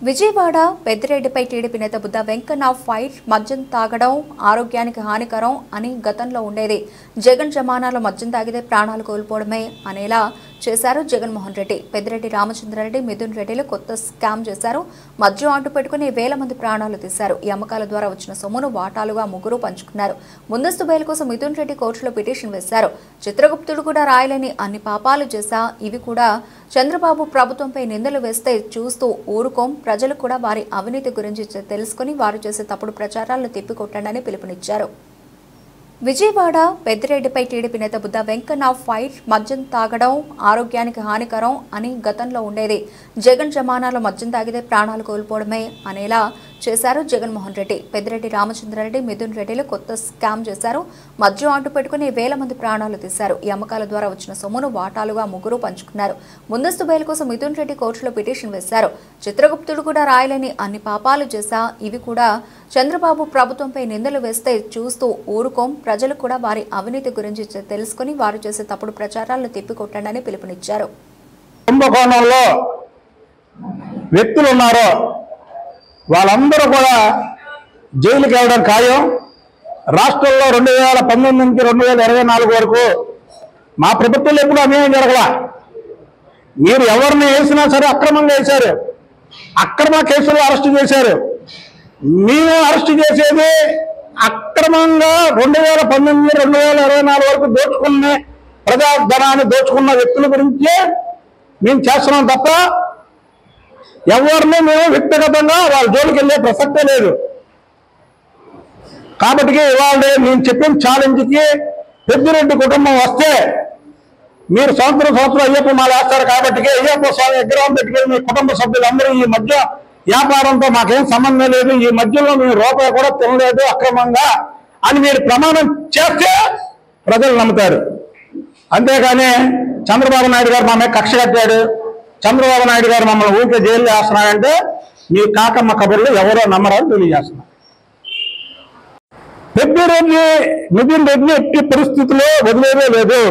Vijayawada పెద్దిరెడ్డిపై TDP నేత Buddha Venkanna fight మద్యం తాగడం ఆరోగ్యానికి హానికరం అని గతంలో ఉండేది. జగన్ జమానాలో మద్యం తాగితే ప్రాణాలు కోల్పోవడమే అనేలా చేశారు జగన్మోహన్ రెడ్డి. పెద్దిరెడ్డి రామచంద్రారెడ్డి, మిథున్ రెడ్డిలు కొత్త స్కామ్ చేశారు. మద్యం అడ్డు పెట్టుకుని వేల మంది ప్రాణాలు తీశారు. ఈ అమ్మకాల ద్వారా వచ్చిన సొమ్మును వాటాలుగా ముగ్గురు పంచుకున్నారు. ముందస్తు బెయిల్ కోసం మిథున్ రెడ్డి కోర్టులో పిటిషన్ వేశారు. చిత్రగుప్తుడు కూడా రాయలేని అన్ని పాపాలు చేశా, ఇవి కూడా చంద్రబాబు ప్రభుత్వంపై నిందలు వేస్తే చూస్తూ ఊరుకోం, ప్రజలు కూడా వారి అవినీతి గురించి తెలుసుకుని వారు చేసే తప్పుడు ప్రచారాలను తిప్పికొట్టండి పిలుపునిచ్చారు. విజయవాడ పెద్దిరెడ్డిపై టీడీపీ నేత బుద్ధ వెంకన్న ఫైట్ మద్యం తాగడం ఆరోగ్యానికి హానికరం అని గతంలో ఉండేది. జగన్ జమానాలో మద్యం తాగితే ప్రాణాలు కోల్పోవడమే అనేలా చేశారు జగన్మోహన్ రెడ్డి. పెద్దిరెడ్డి రామచంద్రారెడ్డి, మిథున్ రెడ్డిలు కొత్త స్కామ్ చేశారు. మద్యం అడ్డు పెట్టుకుని వేల మంది ప్రాణాలు తీశారు. ఈ అమ్మకాల ద్వారా వచ్చిన సొమ్మును వాటాలుగా ముగ్గురు పంచుకున్నారు. ముందస్తు బెయిల్ కోసం మిథున్ రెడ్డి కోర్టులో పిటిషన్ వేశారు. చిత్రగుప్తుడు కూడా రాయలేని అన్ని పాపాలు చేశా, ఇవి కూడా చంద్రబాబు ప్రభుత్వంపై నిందలు వేస్తే చూస్తూ ఊరుకోం, ప్రజలు కూడా వారి అవినీతి గురించి తెలుసుకుని వారు చేసే తప్పుడు ప్రచారాలను తిప్పికొట్టండి పిలుపునిచ్చారు. కుంభకోణంలో వ్యక్తులు ఉన్నారో వాళ్ళందరూ కూడా జైలుకి వెళ్ళడం ఖాయం. రాష్ట్రంలో 2019 నుంచి 2024 వరకు మా ప్రభుత్వంలో ఎప్పుడు అన్యాయం జరగల. మీరు ఎవరిని వేసినా సరే అక్రమంగా వేశారు, అక్రమ కేసులు అరెస్టు చేశారు. మేము అరెస్టు చేసేది అక్రమంగా 2019, 2024 వరకు దోచుకున్న ప్రజాధనాన్ని దోచుకున్న వ్యక్తుల గురించే మేము చేస్తున్నాం తప్ప ఎవరిని మేము వ్యక్తిగతంగా వాళ్ళ జోలికి వెళ్ళే ప్రసక్తే లేదు. కాబట్టి ఇవాళ నేను చెప్పిన ఛాలెంజ్కి పెద్దిరెడ్డి కుటుంబం వస్తే మీరు సంవత్సరం అయ్యప్ప మాల వేస్తారు. కాబట్టి అయ్యప్ప స్వామి విగ్రహం పెట్టుకుని మీ కుటుంబ సభ్యులందరూ ఈ మధ్య వ్యాపారంతో మాకేం సంబంధం లేదు, ఈ మధ్యలో మేము రూపాయి కూడా తినలేదు అక్రమంగా అని మీరు ప్రమాణం చేస్తే ప్రజలు నమ్ముతారు. అంతేగాని చంద్రబాబు నాయుడు గారు మా మీద కక్ష కట్టాడు, చంద్రబాబు నాయుడు గారు మమ్మల్ని ఊరికే జైలు వేస్తున్నారంటే మీ కాకమ్మ కబుర్లు ఎవరో నమ్మరని తెలియజేస్తున్నారు. పెద్దిరెడ్డి మిథున్ రెడ్డి ఎట్టి పరిస్థితుల్లో వదిలేదే లేదు.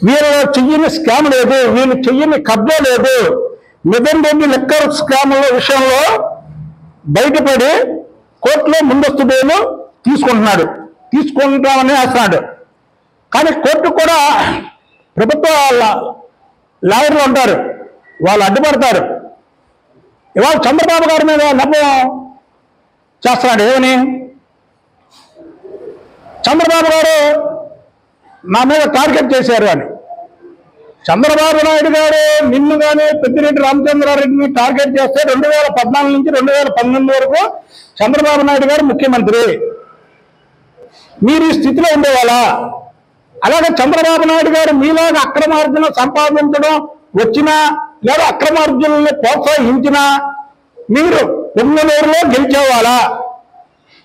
వీళ్ళు చెయ్యని స్కామ్ లేదు, వీళ్ళు చెయ్యని కబ్జా లేదు. మిథున్ రెడ్డి లిక్కర్ స్కామ్ల విషయంలో బయటపడి కోర్టులో ముందస్తు బెయిల్ తీసుకుంటామని వేస్తున్నాడు. కానీ కోర్టు కూడా ప్రభుత్వ లాయర్లు ఉంటారు, వాళ్ళు అడ్డుపడతారు. ఇవాళ చంద్రబాబు గారి మీద నమ్మకం చేస్తున్నాడు. ఏమని చంద్రబాబు గారు నా మీద టార్గెట్ చేశారు అని. చంద్రబాబు నాయుడు గారు నిన్ను కానీ పెద్దిరెడ్డి రామచంద్రారెడ్డిని టార్గెట్ చేస్తే 2014 నుంచి 2019 వరకు చంద్రబాబు నాయుడు గారు ముఖ్యమంత్రి. మీరు ఈ స్థితిలో ఉండేవాళ్ళ? అలాగే చంద్రబాబు నాయుడు గారు మీలాగా అక్రమార్జన సంపాదించడం వచ్చినా లేదా అక్రమార్జనల్ని ప్రోత్సహించినా మీరు పొంగనూరులో గెలిచేవాళ్ళ?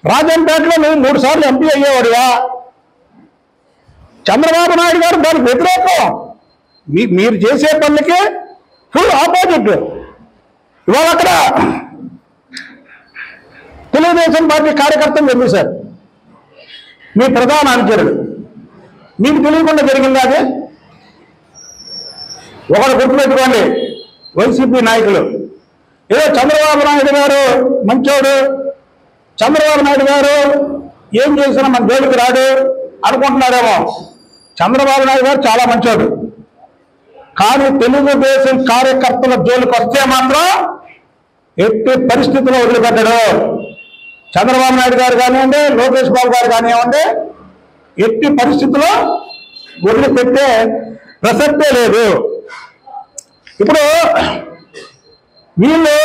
రాజంపేటలో నువ్వు 3 సార్లు ఎంపీ అయ్యేవాడుగా. చంద్రబాబు నాయుడు గారు దానికి వ్యతిరేకం. మీరు చేసే పనులకి ఫుల్ ఆపోజిట్. ఇవాళ అక్కడ తెలుగుదేశం పార్టీ కార్యకర్తలు చెప్పేశారు, మీ ప్రధాన అనుచరుడు. మీకు తెలియకుండా జరిగింది అది. ఒకరు గుర్తుపెట్టుకోండి, వైసీపీ నాయకులు ఏదో చంద్రబాబు నాయుడు గారు మంచోడు, చంద్రబాబు నాయుడు గారు ఏం చేసినా మన జోలికి రాడు అనుకుంటున్నారేమో. చంద్రబాబు నాయుడు గారు చాలా మంచోడు, కానీ తెలుగుదేశం కార్యకర్తల జోలికి వస్తే మాత్రం ఎట్టి పరిస్థితుల్లో వదిలిపెట్టడు. చంద్రబాబు నాయుడు గారు కానివ్వండి, లోకేష్ బాబు గారు కానివ్వండి, ఎట్టి పరిస్థితుల్లో వదిలిపెట్టే ప్రసక్తే లేదు. ఇప్పుడు వీళ్ళు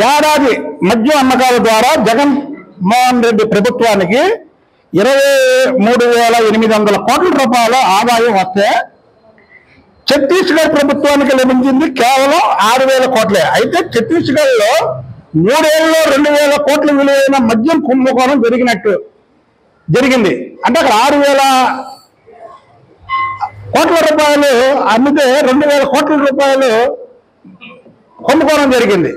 ఏడాది మద్యం అమ్మకాల ద్వారా జగన్మోహన్ రెడ్డి ప్రభుత్వానికి 23,800 కోట్ల రూపాయల ఆదాయం వస్తే ఛత్తీస్గఢ్ ప్రభుత్వానికి లభించింది కేవలం 6,000 కోట్లే. అయితే ఛత్తీస్గఢ్లో 3 ఏళ్ళలో 2,000 కోట్ల విలువైన మద్యం కుంభకోణం జరిగింది. అంటే అక్కడ 6,000 కోట్ల రూపాయలు అమ్మితే 2,000 కోట్ల రూపాయలు కుంభకోణం జరిగింది.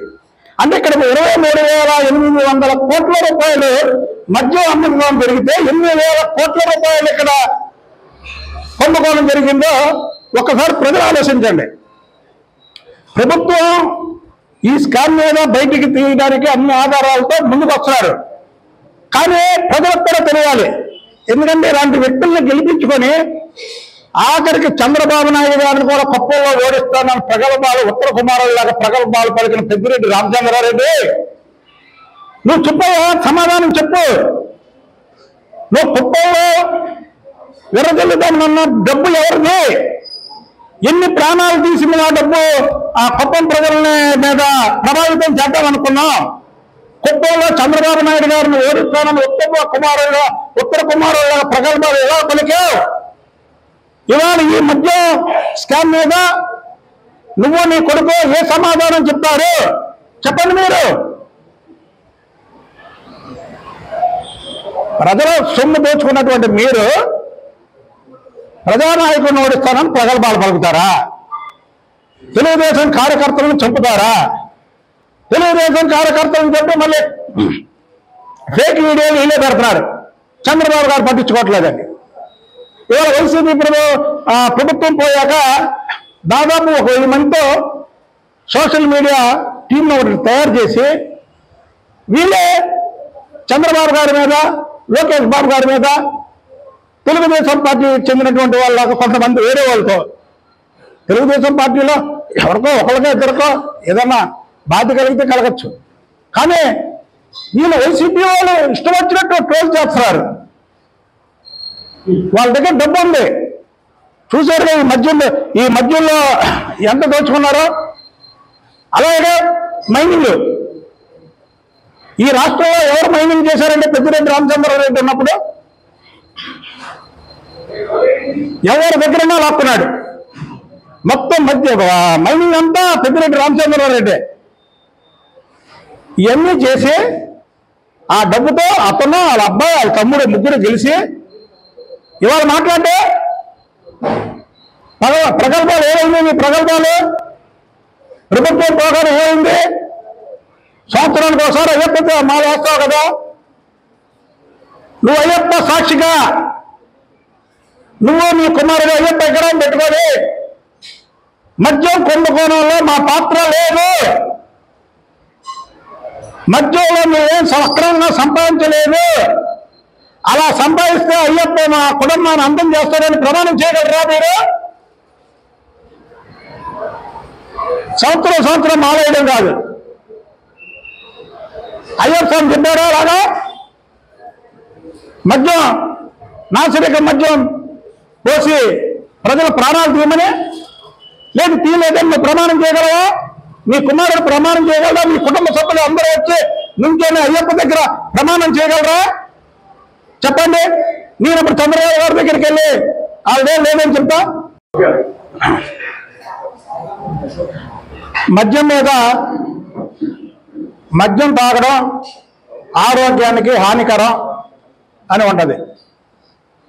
అంటే ఇక్కడ 23,800 కోట్ల రూపాయలు మద్యం అమ్మకం జరిగితే 8,000 కోట్ల రూపాయలు ఇక్కడ కుంభకోణం జరిగిందో ఒక్కసారి ప్రజలు ఆలోచించండి. ప్రభుత్వం ఈ స్కామ్ మీద బయటికి తీయడానికి అన్ని ఆధారాలతో ముందుకు వస్తున్నారు. కానీ ప్రజలకు కూడా తెలియాలి. ఎందుకంటే ఇలాంటి వ్యక్తుల్ని గెలిపించుకొని ఆఖరికి చంద్రబాబు నాయుడు గారిని కూడా కుప్పంలో ఓడిస్తానని ప్రగల్భాలు ఉత్తర కుమారులాగా ప్రగల్భాలు పలికిన పెద్దిరెడ్డి రామచంద్రారెడ్డి, నువ్వు చెప్పవా? సమాధానం చెప్పు. నువ్వు కుప్పంలో విరజల్లుదామన్న డబ్బు ఎవరిది? ఎన్ని ప్రాణాలు తీసింది ఆ డబ్బు? ఆ కుప్పం ప్రజల మీద ప్రభావితం చేద్దామనుకున్నాం. కుప్పంలో చంద్రబాబు నాయుడు గారిని ఓడిస్తానని ఉత్తర కుమారుల ప్రగల్భాలు ఎలా పలికావు? ఇవాళ ఈ మధ్య స్కామ్ మీద నువ్వు నీ కొడుకు ఏ సమాధానం చెప్తారు? చెప్పండి. మీరు ప్రజల సొమ్ము దోచుకున్నటువంటి మీరు ప్రజానాయకుడిని ఓడిస్తానని ప్రగల్భాలు పలుకుతారా? తెలుగుదేశం కార్యకర్తలను చంపుతారా? తెలుగుదేశం కార్యకర్తలను చంపి మళ్ళీ ఫేక్ వీడియోలు వీళ్ళే పెడుతున్నారు. చంద్రబాబు గారు పట్టించుకోవట్లేదండి. ఇవాళ వైసీపీ ప్రభుత్వం పోయాక దాదాపు 1000 మందితో సోషల్ మీడియా టీంను ఒకటి తయారు చేసి వీళ్ళే చంద్రబాబు గారి మీద, లోకేష్ బాబు గారి మీద, తెలుగుదేశం పార్టీకి చెందినటువంటి వాళ్ళకు కొంతమంది వేరే వాళ్ళతో, తెలుగుదేశం పార్టీలో ఎవరికో ఒకరికో ఇద్దరికో ఏదన్నా బాధ్యత కలిగితే కలగచ్చు. కానీ వీళ్ళు వైసీపీ వాళ్ళు ఇష్టం వచ్చినట్టు ట్రోల్ చేస్తున్నారు. వాళ్ళ దగ్గర డబ్బు ఉంది. చూసారుగా ఈ మధ్యలో ఎంత దోచుకున్నారో. అలాగే మైనింగ్, ఈ రాష్ట్రంలో ఎవరు మైనింగ్ చేశారంటే పెద్దిరెడ్డి రామచంద్రారెడ్డి ఉన్నప్పుడు ఎవరి దగ్గరైనా లాక్కున్నాడు. మొత్తం మైనింగ్ అంతా పెద్దిరెడ్డి రామచంద్రారెడ్డి. ఇవన్నీ చేసి ఆ డబ్బుతో అతను, వాళ్ళ అబ్బాయి, వాళ్ళ తమ్ముడు ముగ్గురు గెలిచి ఇవాళ మాట్లాడితే ప్రగల్భాలు ఏమైంది? మీ ప్రగల్భాలు ప్రభుత్వం పోగానే ఏమైంది? సంవత్సరానికి ఒకసారి అయ్యప్ప మాల వేస్తావు కదా. నువ్వు అయ్యప్ప సాక్షిగా నువ్వు నీ కుమారుడు అయ్యప్ప విగ్రహం పెట్టుకొని మద్యం కుంభకోణంలో మా పాత్ర లేదు, మద్యంలో నువ్వేం సక్రమంగా సంపాదించలేదు, అలా సంపాదిస్తే అయ్యప్ప మా కుటుంబాన్ని అందం చేస్తాడని ప్రమాణం చేయగలరా మీరు? సంవత్సరం మాలేయడం కాదు. అయ్యప్ప స్వామి చెప్పాడా అలాగా? మద్యం, నాసిరకం మద్యం పోసి ప్రజల ప్రాణాలు తీయమని? లేదు, తీయలేదని నువ్వు ప్రమాణం చేయగలవా? మీ కుమారుడు ప్రమాణం చేయగలరా? మీ కుటుంబ సభ్యులు అందరూ వచ్చి నుంచొని అయ్యప్ప దగ్గర ప్రమాణం చేయగలరా? చెప్పండి. నేను ఇప్పుడు చంద్రబాబు గారి దగ్గరికి వెళ్ళి ఆవిడేం లేదని చెప్తా. మద్యం మీద, మద్యం తాగడం ఆరోగ్యానికి హానికరం అని ఉంటది.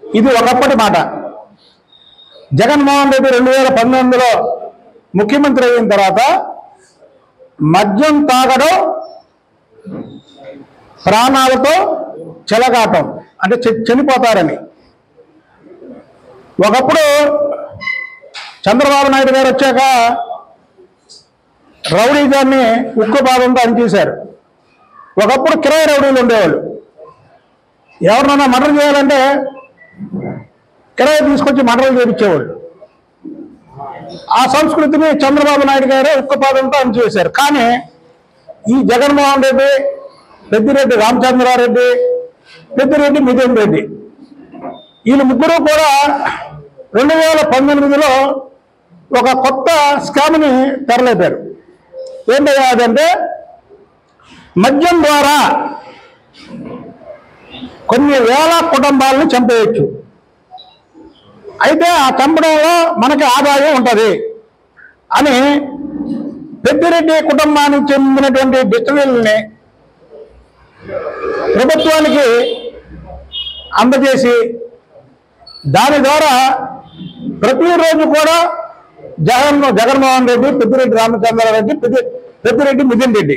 ఇది ఒకప్పటి మాట. జగన్మోహన్ రెడ్డి 2019లో ముఖ్యమంత్రి అయిన తర్వాత మద్యం తాగడం ప్రాణాలతో చెలగాటం, అంటే చనిపోతారని. ఒకప్పుడు చంద్రబాబు నాయుడు గారు వచ్చాక రౌడీజాన్ని ఉక్కుపాదంతో అనిచేశారు. ఒకప్పుడు కిరాయి రౌడీలు ఉండేవాళ్ళు. ఎవరినైనా మర్డర్ చేయాలంటే కిరాయి తీసుకొచ్చి మర్డర్లు చేయించేవాళ్ళు. ఆ సంస్కృతిని చంద్రబాబు నాయుడు గారు ఉక్కుపాదంతో అనిచేశారు. కానీ ఈ జగన్మోహన్ రెడ్డి, పెద్దిరెడ్డి రామచంద్రారెడ్డి, పెద్దిరెడ్డి మిథున్ రెడ్డి, వీళ్ళు ముగ్గురు కూడా 2019లో ఒక కొత్త స్కామ్ని తెరలేపారు. ఏంటంటే మద్యం ద్వారా కొన్ని వేల కుటుంబాలను చంపేయచ్చు. అయితే ఆ చంపడంలో మనకి ఆదాయం ఉంటుంది అని పెద్దిరెడ్డి కుటుంబానికి చెందినటువంటి డిస్టిలరీలని ప్రభుత్వానికి అందజేసి దాని ద్వారా ప్రతిరోజు కూడా జగన్మోహన్ రెడ్డి, పెద్దిరెడ్డి రామచంద్రారెడ్డి, పెద్దిరెడ్డి మిథున్ రెడ్డి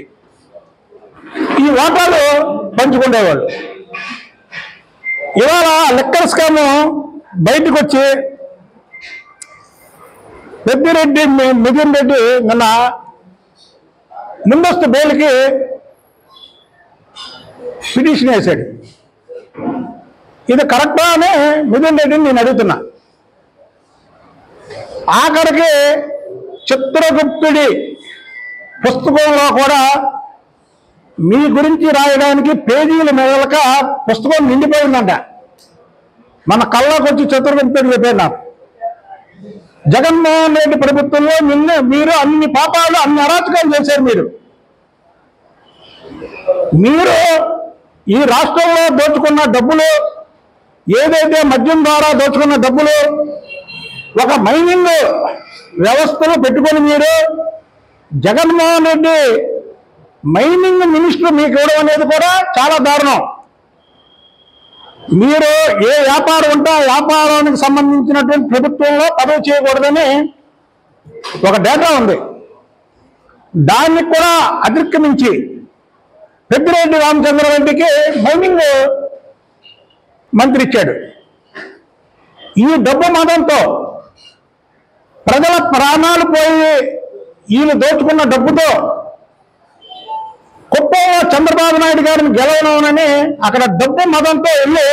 ఈ వాటాలు పంచుకునేవాళ్ళు. ఇవాళ లెక్కర్ స్కామ్ బయటకు వచ్చి పెద్దిరెడ్డి మిథున్ రెడ్డి నిన్న ముందస్తు బెయిల్కి పిటిషన్ వేశాడు. ఇది కరెక్టా అని మిథున్ రెడ్డిని నేను అడుగుతున్నా. ఆఖరికి చిత్రగుప్తుడి పుస్తకంలో కూడా మీ గురించి రాయడానికి పేజీలు మెదలక పుస్తకం నిండిపోయిందంట. మన కళ్ళకు వచ్చి చిత్రగుప్తుడు చెప్పారు నాకు. జగన్మోహన్ రెడ్డి ప్రభుత్వంలో మీరు అన్ని పాపాలు, అన్ని అరాచకాలు చేశారు. మీరు ఈ రాష్ట్రంలో దోచుకున్న డబ్బులు, ఏదైతే మద్యం ద్వారా దోచుకున్న డబ్బులు, ఒక మైనింగ్ వ్యవస్థను పెట్టుకొని మీరు జగన్మోహన్ రెడ్డి మైనింగ్ మినిస్టర్ మీకు ఇవ్వడం అనేది కూడా చాలా దారుణం. మీరు ఏ వ్యాపారం ఉంటే ఆ వ్యాపారానికి సంబంధించినటువంటి ప్రభుత్వంలో పదవి చేయకూడదని ఒక డేటా ఉంది. దాన్ని కూడా అతిక్రమించి పెద్దిరెడ్డి రామచంద్రారెడ్డికి మైనింగ్ మంత్రి ఇచ్చాడు. ఈ డబ్బు మతంతో ప్రజల ప్రాణాలు పోయి ఈయన దోచుకున్న డబ్బుతో కుప్పంలో చంద్రబాబు నాయుడు గారిని గెలవనని అక్కడ డబ్బు మతంతో వెళ్ళి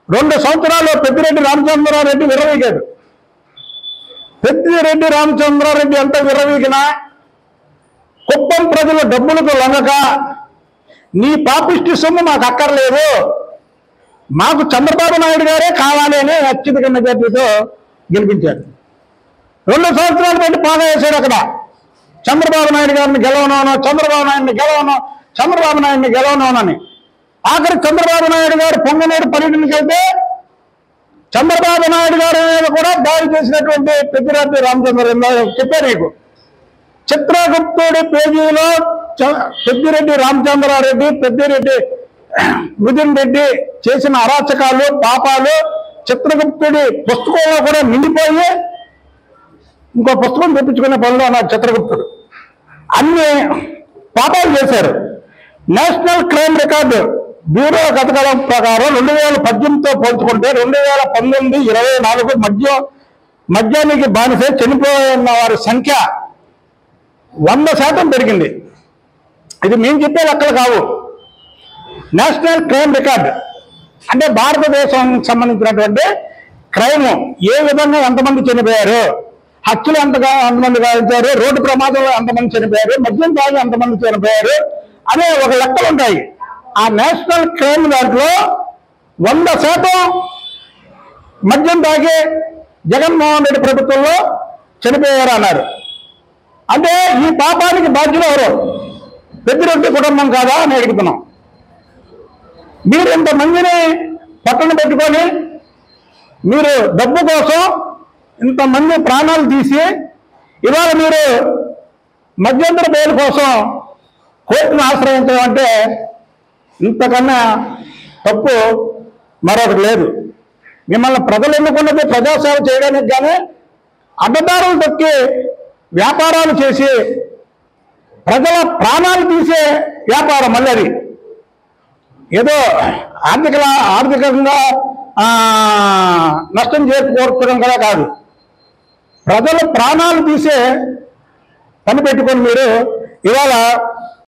2 సంవత్సరాలు పెద్దిరెడ్డి రామచంద్రారెడ్డి విర్రవీగాడు. పెద్దిరెడ్డి రామచంద్రారెడ్డి ఎంత విర్రవీగినా కుప్పం ప్రజల డబ్బులకు లొంగక, నీ పాపిష్టి సొమ్ము మాకు అక్కర్లేదు, మాకు చంద్రబాబు నాయుడు గారే కావాలి అని అత్యధిక మెజార్టీతో గెలిపించారు. 2 సంవత్సరాలు పెట్టి పాగా వేశాడు. అక్కడ చంద్రబాబు నాయుడు గారిని గెలవనోనో, చంద్రబాబు నాయుడిని గెలవనోనని. ఆఖరి చంద్రబాబు నాయుడు గారు పొంగనూరు పర్యటనకి వెళ్తే చంద్రబాబు నాయుడు గారి మీద కూడా దాడి చేసినటువంటి పెద్దిరెడ్డి రామచంద్రారెడ్డి చెప్పారు నీకు. చిత్రగుప్తుడి పేజీలో పెద్దిరెడ్డి రామచంద్రారెడ్డి, పెద్దిరెడ్డి మిథున్ రెడ్డి చేసిన అరాచకాలు, పాపాలు చిత్రగుప్తుడి పుస్తకంలో కూడా నిండిపోయి ఇంకో పుస్తకం తెప్పించుకునే పనులు అన్నారు. చిత్రగుప్తుడు అన్ని పాపాలు చేశారు. నేషనల్ క్రైమ్ రికార్డు బ్యూరో గతకాలం ప్రకారం 2018తో పోల్చుకుంటే 2019, 24 మద్యానికి బానిసే చనిపోయిన వారి సంఖ్య 100% పెరిగింది. ఇది మేము చెప్పే లెక్కలు కావు. నేషనల్ క్రైమ్ రికార్డ్ అంటే భారతదేశానికి సంబంధించినటువంటి క్రైమ్, ఏ విధంగా ఎంతమంది చనిపోయారు, హత్యలు ఎంతమంది గాయించారు, రోడ్డు ప్రమాదంలో ఎంతమంది చనిపోయారు, మద్యం తాగి ఎంతమంది చనిపోయారు అనే ఒక లెక్కలు ఉంటాయి. ఆ నేషనల్ క్రైమ్ దాంట్లో 100% మద్యం తాగి జగన్మోహన్ రెడ్డి ప్రభుత్వంలో చనిపోయారు అన్నారు. అంటే ఈ పాపానికి బాధ్యులు ఎవరు? పెద్దిరెడ్డి కుటుంబం కాదా అని అడుగుతున్నాం. మీరు ఇంతమందిని పక్కన పెట్టుకొని మీరు డబ్బు కోసం ఇంతమంది ప్రాణాలు తీసి ఇవాళ మీరు మధ్యంతర బెయిల్ కోసం కోర్టును ఆశ్రయించడం అంటే ఇంతకన్నా తప్పు మరొకటి లేదు. మిమ్మల్ని ప్రజలు ఎన్నుకున్నది ప్రజాసేవ చేయడానికి కానీ అడ్డదారులు తొక్కి వ్యాపారాలు చేసి ప్రజల ప్రాణాలు తీసే వ్యాపారం. మళ్ళీ అది ఏదో ఆర్థికంగా నష్టం చేకూర్చడం కూడా కాదు, ప్రజల ప్రాణాలు తీసే పని పెట్టుకొని మీరు ఇవాళ